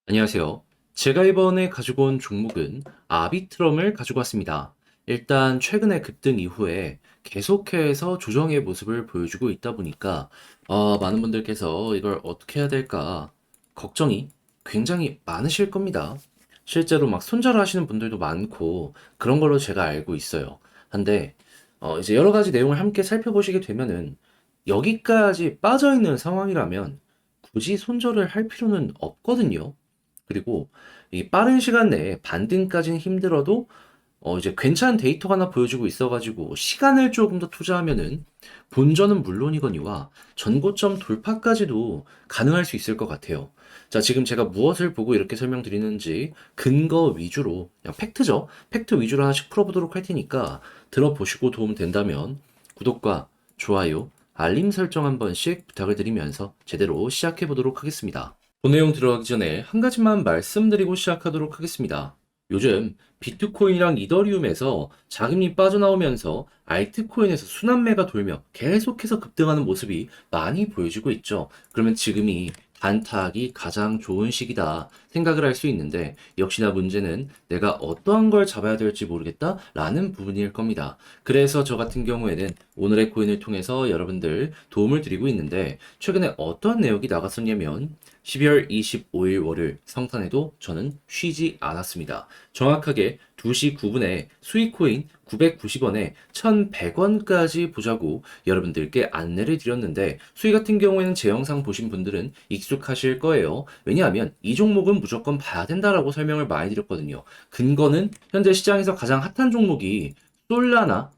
안녕하세요. 제가 이번에 가지고 온 종목은 아비트럼을 가지고 왔습니다. 일단 최근에 급등 이후에 계속해서 조정의 모습을 보여주고 있다 보니까 많은 분들께서 이걸 어떻게 해야 될까 걱정이 굉장히 많으실 겁니다. 실제로 막 손절을 하시는 분들도 많고 그런 걸로 제가 알고 있어요. 한데 이제 여러 가지 내용을 함께 살펴보시게 되면은 여기까지 빠져 있는 상황이라면 굳이 손절을 할 필요는 없거든요. 그리고 이 빠른 시간 내에 반등까지는 힘들어도 이제 괜찮은 데이터가 하나 보여주고 있어가지고 시간을 조금 더 투자하면은 본전은 물론이거니와 전고점 돌파까지도 가능할 수 있을 것 같아요. 자, 지금 제가 무엇을 보고 이렇게 설명드리는지 근거 위주로, 그냥 팩트죠? 팩트 위주로 하나씩 풀어보도록 할 테니까 들어보시고 도움 된다면 구독과 좋아요, 알림 설정 한 번씩 부탁을 드리면서 제대로 시작해 보도록 하겠습니다. 본 내용 들어가기 전에 한 가지만 말씀드리고 시작하도록 하겠습니다. 요즘 비트코인이랑 이더리움에서 자금이 빠져나오면서 알트코인에서 순환매가 돌며 계속해서 급등하는 모습이 많이 보여지고 있죠. 그러면 지금이 단타하기 가장 좋은 시기다 생각을 할 수 있는데 역시나 문제는 내가 어떠한 걸 잡아야 될지 모르겠다 라는 부분일 겁니다. 그래서 저 같은 경우에는 오늘의 코인을 통해서 여러분들 도움을 드리고 있는데 최근에 어떠한 내용이 나갔었냐면 12월 25일 월요일 성탄에도 저는 쉬지 않았습니다. 정확하게 2시 9분에 수익코인 990원에 1100원까지 보자고 여러분들께 안내를 드렸는데 수익 같은 경우에는 제 영상 보신 분들은 익숙하실 거예요. 왜냐하면 이 종목은 무조건 봐야 된다라고 설명을 많이 드렸거든요. 근거는 현재 시장에서 가장 핫한 종목이 솔라나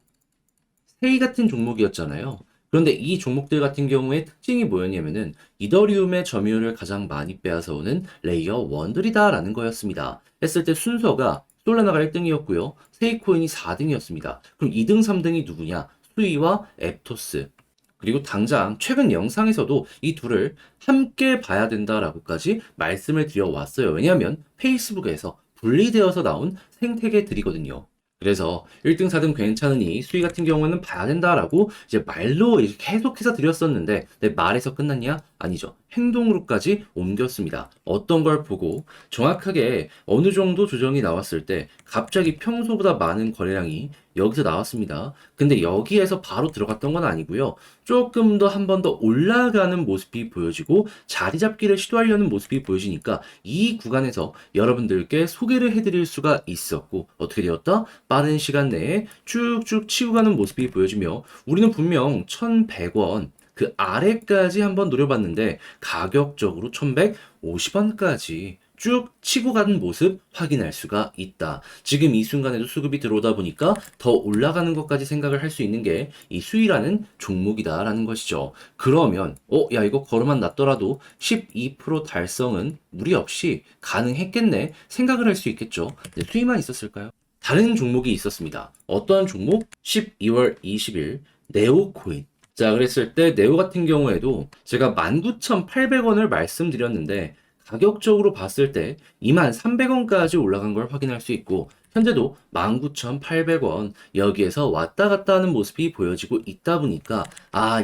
세이 같은 종목이었잖아요. 그런데 이 종목들 같은 경우에 특징이 뭐였냐면은 이더리움의 점유율을 가장 많이 빼앗아오는 레이어 1들이다라는 거였습니다. 했을 때 순서가 솔라나가 1등이었고요. 세이코인이 4등이었습니다. 그럼 2등, 3등이 누구냐? 수이와 앱토스. 그리고 당장 최근 영상에서도 이 둘을 함께 봐야 된다라고까지 말씀을 드려왔어요. 왜냐하면 페이스북에서 분리되어서 나온 생태계들이거든요. 그래서 1등, 4등 괜찮으니 수위 같은 경우는 봐야 된다라고 이제 말로 이제 계속해서 드렸었는데 내 말에서 끝났냐? 아니죠. 행동으로까지 옮겼습니다. 어떤 걸 보고 정확하게 어느 정도 조정이 나왔을 때 갑자기 평소보다 많은 거래량이 여기서 나왔습니다. 근데 여기에서 바로 들어갔던 건 아니고요. 조금 더 한 번 더 올라가는 모습이 보여지고 자리 잡기를 시도하려는 모습이 보여지니까 이 구간에서 여러분들께 소개를 해드릴 수가 있었고 어떻게 되었다? 빠른 시간 내에 쭉쭉 치고 가는 모습이 보여지며 우리는 분명 1100원 그 아래까지 한번 노려봤는데 가격적으로 1150원까지 쭉 치고 가는 모습 확인할 수가 있다. 지금 이 순간에도 수급이 들어오다 보니까 더 올라가는 것까지 생각을 할 수 있는 게 이 수위라는 종목이다라는 것이죠. 그러면 야 이거 걸음만 놨더라도 12% 달성은 무리 없이 가능했겠네 생각을 할 수 있겠죠. 근데 수위만 있었을까요? 다른 종목이 있었습니다. 어떠한 종목? 12월 20일 네오코인. 자, 그랬을 때 네오 같은 경우에도 제가 19,800원을 말씀드렸는데 가격적으로 봤을 때 23,300원까지 올라간 걸 확인할 수 있고 현재도 19,800원 여기에서 왔다 갔다 하는 모습이 보여지고 있다 보니까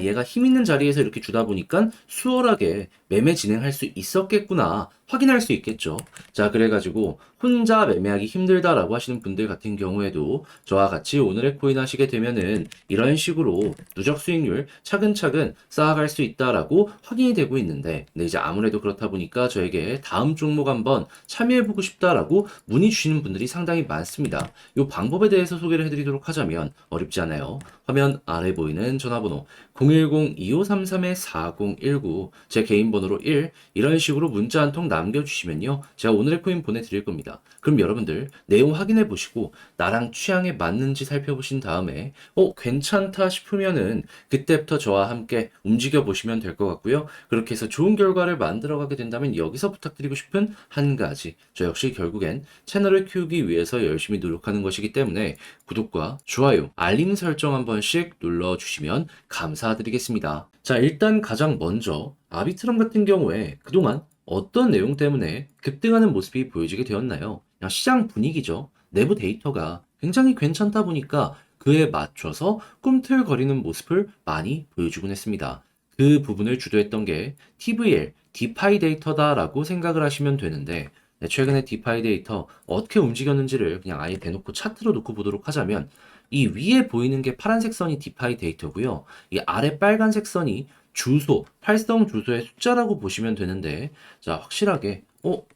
얘가 힘 있는 자리에서 이렇게 주다 보니까 수월하게 매매 진행할 수 있었겠구나 확인할 수 있겠죠. 자, 그래가지고 혼자 매매하기 힘들다라고 하시는 분들 같은 경우에도 저와 같이 오늘의 코인 하시게 되면은 이런 식으로 누적 수익률 차근차근 쌓아갈 수 있다라고 확인이 되고 있는데, 근데 이제 아무래도 그렇다 보니까 저에게 다음 종목 한번 참여해보고 싶다라고 문의 주시는 분들이 상당히 많습니다. 이 방법에 대해서 소개를 해드리도록 하자면 어렵지 않아요. 화면 아래 보이는 전화번호 010-2533-4019 제 개인 번호로 1 이런 식으로 문자 한 통 남겨주시면요. 제가 오늘의 코인 보내드릴 겁니다. 그럼 여러분들 내용 확인해 보시고 나랑 취향에 맞는지 살펴보신 다음에 괜찮다 싶으면은 그때부터 저와 함께 움직여 보시면 될 것 같고요. 그렇게 해서 좋은 결과를 만들어 가게 된다면 여기서 부탁드리고 싶은 한 가지. 저 역시 결국엔 채널을 키우기 위해서 열심히 노력하는 것이기 때문에 구독과 좋아요, 알림 설정 한 번씩 눌러주시면 감사드리겠습니다. 자, 일단 가장 먼저 아비트럼 같은 경우에 그동안 어떤 내용 때문에 급등하는 모습이 보여지게 되었나요? 그냥 시장 분위기죠. 내부 데이터가 굉장히 괜찮다 보니까 그에 맞춰서 꿈틀거리는 모습을 많이 보여주곤 했습니다. 그 부분을 주도했던 게 TVL, 디파이 데이터다라고 생각을 하시면 되는데, 네, 최근에 디파이 데이터 어떻게 움직였는지를 그냥 아예 대놓고 차트로 놓고 보도록 하자면, 이 위에 보이는 게 파란색 선이 디파이 데이터고요. 이 아래 빨간색 선이 주소, 활성 주소의 숫자라고 보시면 되는데, 자, 확실하게,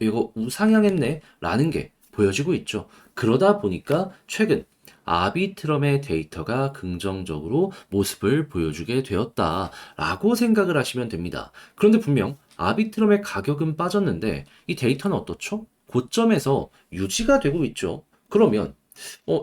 이거 우상향했네? 라는 게 보여지고 있죠. 그러다 보니까 최근 아비트럼의 데이터가 긍정적으로 모습을 보여주게 되었다라고 생각을 하시면 됩니다. 그런데 분명 아비트럼의 가격은 빠졌는데 이 데이터는 어떻죠? 고점에서 유지가 되고 있죠. 그러면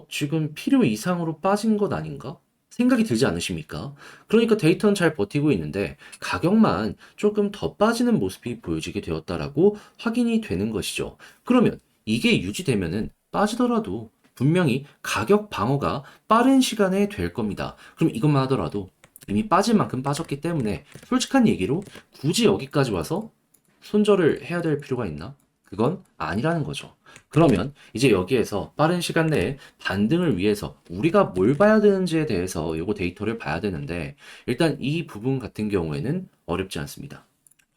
지금 필요 이상으로 빠진 것 아닌가? 생각이 들지 않으십니까? 그러니까 데이터는 잘 버티고 있는데 가격만 조금 더 빠지는 모습이 보여지게 되었다라고 확인이 되는 것이죠. 그러면 이게 유지되면은 빠지더라도 분명히 가격 방어가 빠른 시간에 될 겁니다. 그럼 이것만 하더라도 이미 빠질 만큼 빠졌기 때문에 솔직한 얘기로 굳이 여기까지 와서 손절을 해야 될 필요가 있나? 그건 아니라는 거죠. 그러면 이제 여기에서 빠른 시간 내에 반등을 위해서 우리가 뭘 봐야 되는지에 대해서 요거 데이터를 봐야 되는데 일단 이 부분 같은 경우에는 어렵지 않습니다.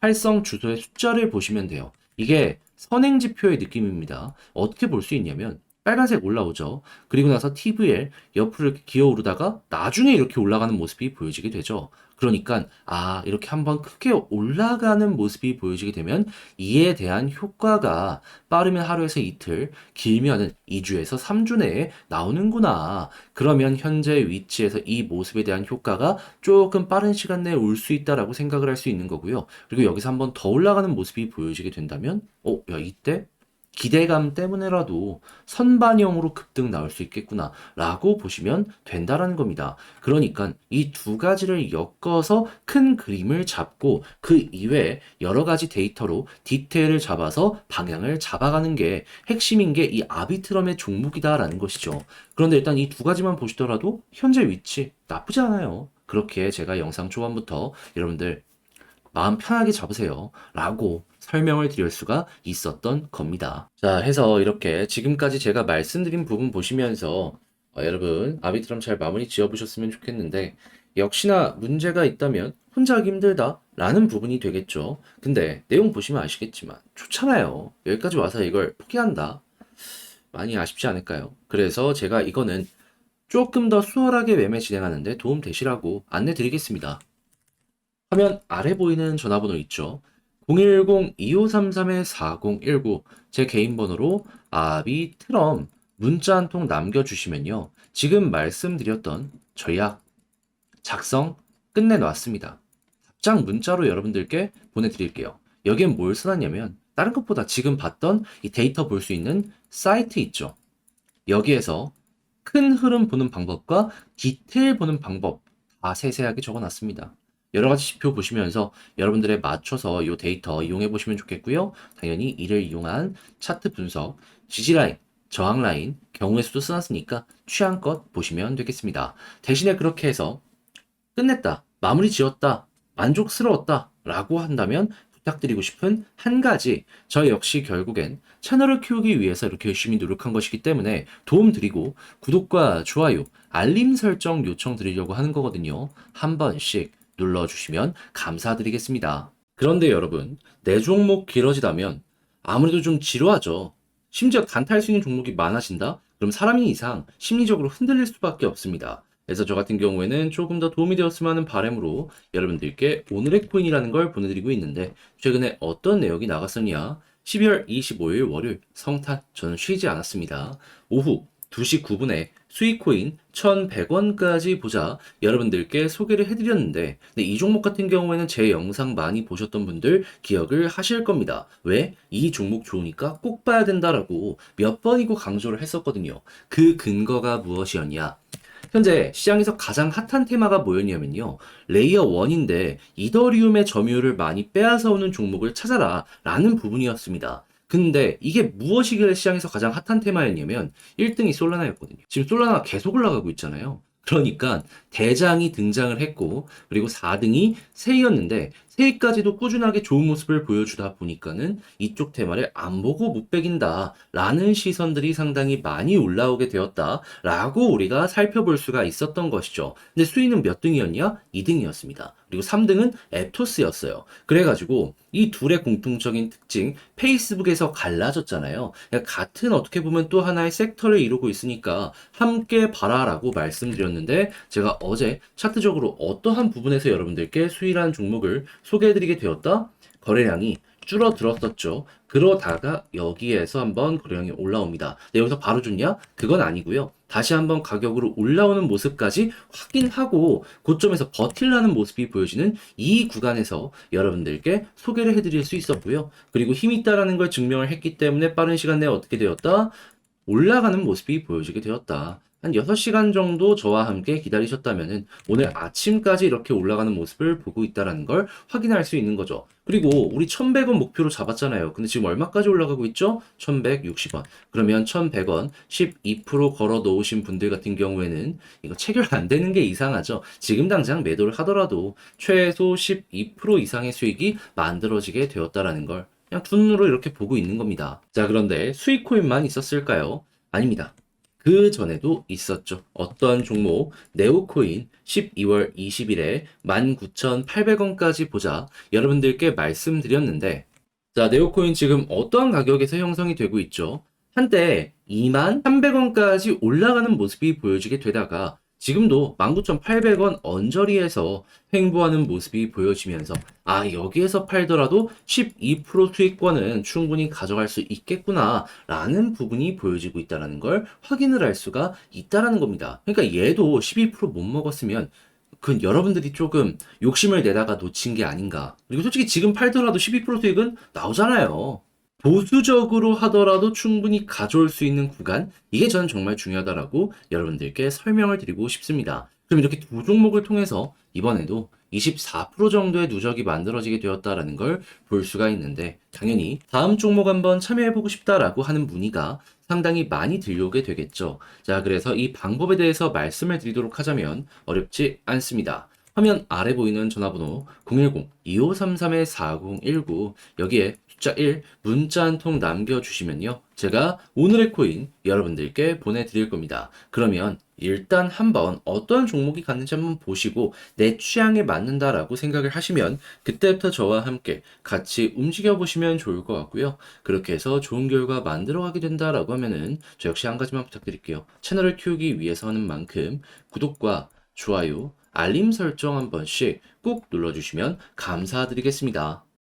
활성 주소의 숫자를 보시면 돼요. 이게 선행지표의 느낌입니다. 어떻게 볼 수 있냐면 빨간색 올라오죠. 그리고 나서 TVL 옆으로 이렇게 기어오르다가 나중에 이렇게 올라가는 모습이 보여지게 되죠. 그러니까 이렇게 한번 크게 올라가는 모습이 보여지게 되면 이에 대한 효과가 빠르면 하루에서 이틀, 길면은 2주에서 3주 내에 나오는구나. 그러면 현재 위치에서 이 모습에 대한 효과가 조금 빠른 시간 내에 올 수 있다라고 생각을 할 수 있는 거고요. 그리고 여기서 한번 더 올라가는 모습이 보여지게 된다면, 야, 이때 기대감 때문에라도 선반영으로 급등 나올 수 있겠구나 라고 보시면 된다라는 겁니다. 그러니까 이 두 가지를 엮어서 큰 그림을 잡고 그 이외에 여러 가지 데이터로 디테일을 잡아서 방향을 잡아가는 게 핵심인 게 이 아비트럼의 종목이다라는 것이죠. 그런데 일단 이 두 가지만 보시더라도 현재 위치 나쁘지 않아요. 그렇게 제가 영상 초반부터 여러분들 마음 편하게 잡으세요. 라고 설명을 드릴 수가 있었던 겁니다. 자, 해서 이렇게 지금까지 제가 말씀드린 부분 보시면서 여러분 아비트럼 잘 마무리 지어보셨으면 좋겠는데 역시나 문제가 있다면 혼자 하기 힘들다 라는 부분이 되겠죠. 근데 내용 보시면 아시겠지만 좋잖아요. 여기까지 와서 이걸 포기한다. 많이 아쉽지 않을까요? 그래서 제가 이거는 조금 더 수월하게 매매 진행하는데 도움 되시라고 안내 드리겠습니다. 화면 아래 보이는 전화번호 있죠? 010-2533-4019 제 개인 번호로 아비트럼 문자 한 통 남겨주시면요. 지금 말씀드렸던 전략 작성 끝내놨습니다. 답장 문자로 여러분들께 보내드릴게요. 여기엔 뭘 써놨냐면 다른 것보다 지금 봤던 이 데이터 볼 수 있는 사이트 있죠? 여기에서 큰 흐름 보는 방법과 디테일 보는 방법 다 세세하게 적어놨습니다. 여러 가지 지표 보시면서 여러분들에 맞춰서 이 데이터 이용해 보시면 좋겠고요. 당연히 이를 이용한 차트 분석, 지지라인, 저항라인, 경우의 수도 써놨으니까 취향껏 보시면 되겠습니다. 대신에 그렇게 해서 끝냈다, 마무리 지었다, 만족스러웠다 라고 한다면 부탁드리고 싶은 한 가지, 저 역시 결국엔 채널을 키우기 위해서 이렇게 열심히 노력한 것이기 때문에 도움드리고 구독과 좋아요, 알림 설정 요청드리려고 하는 거거든요. 한 번씩 눌러주시면 감사드리겠습니다. 그런데 여러분, 내 종목 길어지다면 아무래도 좀 지루하죠. 심지어 단타할 수 있는 종목이 많아진다? 그럼 사람이 이상 심리적으로 흔들릴 수밖에 없습니다. 그래서 저 같은 경우에는 조금 더 도움이 되었으면 하는 바람으로 여러분들께 오늘의 코인이라는 걸 보내드리고 있는데 최근에 어떤 내역이 나갔었냐? 12월 25일 월요일 성탄 저는 쉬지 않았습니다. 오후 2시 9분에 수익코인 1,100원까지 보자 여러분들께 소개를 해드렸는데 이 종목 같은 경우에는 제 영상 많이 보셨던 분들 기억을 하실 겁니다. 왜? 이 종목 좋으니까 꼭 봐야 된다라고 몇 번이고 강조를 했었거든요. 그 근거가 무엇이었냐? 현재 시장에서 가장 핫한 테마가 뭐였냐면요. 레이어 1인데 이더리움의 점유율을 많이 빼앗아 오는 종목을 찾아라 라는 부분이었습니다. 근데 이게 무엇이길래 시장에서 가장 핫한 테마였냐면 1등이 솔라나였거든요. 지금 솔라나가 계속 올라가고 있잖아요. 그러니까 대장이 등장을 했고 그리고 4등이 세이였는데 세이까지도 꾸준하게 좋은 모습을 보여주다 보니까는 이쪽 테마를 안 보고 못 베긴다 라는 시선들이 상당히 많이 올라오게 되었다 라고 우리가 살펴볼 수가 있었던 것이죠. 근데 수위는 몇 등이었냐? 2등이었습니다. 그리고 3등은 에토스였어요. 그래가지고 이 둘의 공통적인 특징, 페이스북에서 갈라졌잖아요. 그러니까 같은 어떻게 보면 또 하나의 섹터를 이루고 있으니까 함께 봐라라고 말씀드렸는데 제가 어제 차트적으로 어떠한 부분에서 여러분들께 수일한 종목을 소개해드리게 되었다? 거래량이 줄어들었었죠. 그러다가 여기에서 한번 거래량이 올라옵니다. 네, 여기서 바로 좋냐? 그건 아니고요. 다시 한번 가격으로 올라오는 모습까지 확인하고 고점에서 버틸라는 모습이 보여지는 이 구간에서 여러분들께 소개를 해드릴 수 있었고요. 그리고 힘이 있다라는 걸 증명을 했기 때문에 빠른 시간 내에 어떻게 되었다? 올라가는 모습이 보여지게 되었다. 한 6시간 정도 저와 함께 기다리셨다면은 오늘 아침까지 이렇게 올라가는 모습을 보고 있다는 걸 확인할 수 있는 거죠. 그리고 우리 1100원 목표로 잡았잖아요. 근데 지금 얼마까지 올라가고 있죠? 1160원. 그러면 1100원 12% 걸어 놓으신 분들 같은 경우에는 이거 체결 안 되는 게 이상하죠. 지금 당장 매도를 하더라도 최소 12% 이상의 수익이 만들어지게 되었다라는 걸 그냥 두 눈으로 이렇게 보고 있는 겁니다. 자, 그런데 수익 코인만 있었을까요? 아닙니다. 그 전에도 있었죠. 어떤 종목, 네오코인 12월 20일에 19,800원까지 보자 여러분들께 말씀드렸는데, 자, 네오코인 지금 어떠한 가격에서 형성이 되고 있죠? 한때 21,300원까지 올라가는 모습이 보여지게 되다가 지금도 19,800원 언저리에서 횡보하는 모습이 보여지면서 여기에서 팔더라도 12% 수익권은 충분히 가져갈 수 있겠구나 라는 부분이 보여지고 있다는 걸 확인을 할 수가 있다는 겁니다. 그러니까 얘도 12%못 먹었으면 그 여러분들이 조금 욕심을 내다가 놓친 게 아닌가. 그리고 솔직히 지금 팔더라도 12% 수익은 나오잖아요. 보수적으로 하더라도 충분히 가져올 수 있는 구간, 이게 저는 정말 중요하다라고 여러분들께 설명을 드리고 싶습니다. 그럼 이렇게 두 종목을 통해서 이번에도 24% 정도의 누적이 만들어지게 되었다라는 걸 볼 수가 있는데, 당연히 다음 종목 한번 참여해보고 싶다라고 하는 문의가 상당히 많이 들려오게 되겠죠. 자, 그래서 이 방법에 대해서 말씀을 드리도록 하자면 어렵지 않습니다. 화면 아래 보이는 전화번호 010-2533-4019 여기에 숫자 1 문자 한 통 남겨주시면요. 제가 오늘의 코인 여러분들께 보내드릴 겁니다. 그러면 일단 한번 어떤 종목이 갔는지 한번 보시고 내 취향에 맞는다라고 생각을 하시면 그때부터 저와 함께 같이 움직여 보시면 좋을 것 같고요. 그렇게 해서 좋은 결과 만들어가게 된다라고 하면은 저 역시 한 가지만 부탁드릴게요. 채널을 키우기 위해서 하는 만큼 구독과 좋아요, 알림 설정 한 번씩 꾹 눌러주시면 감사드리겠습니다.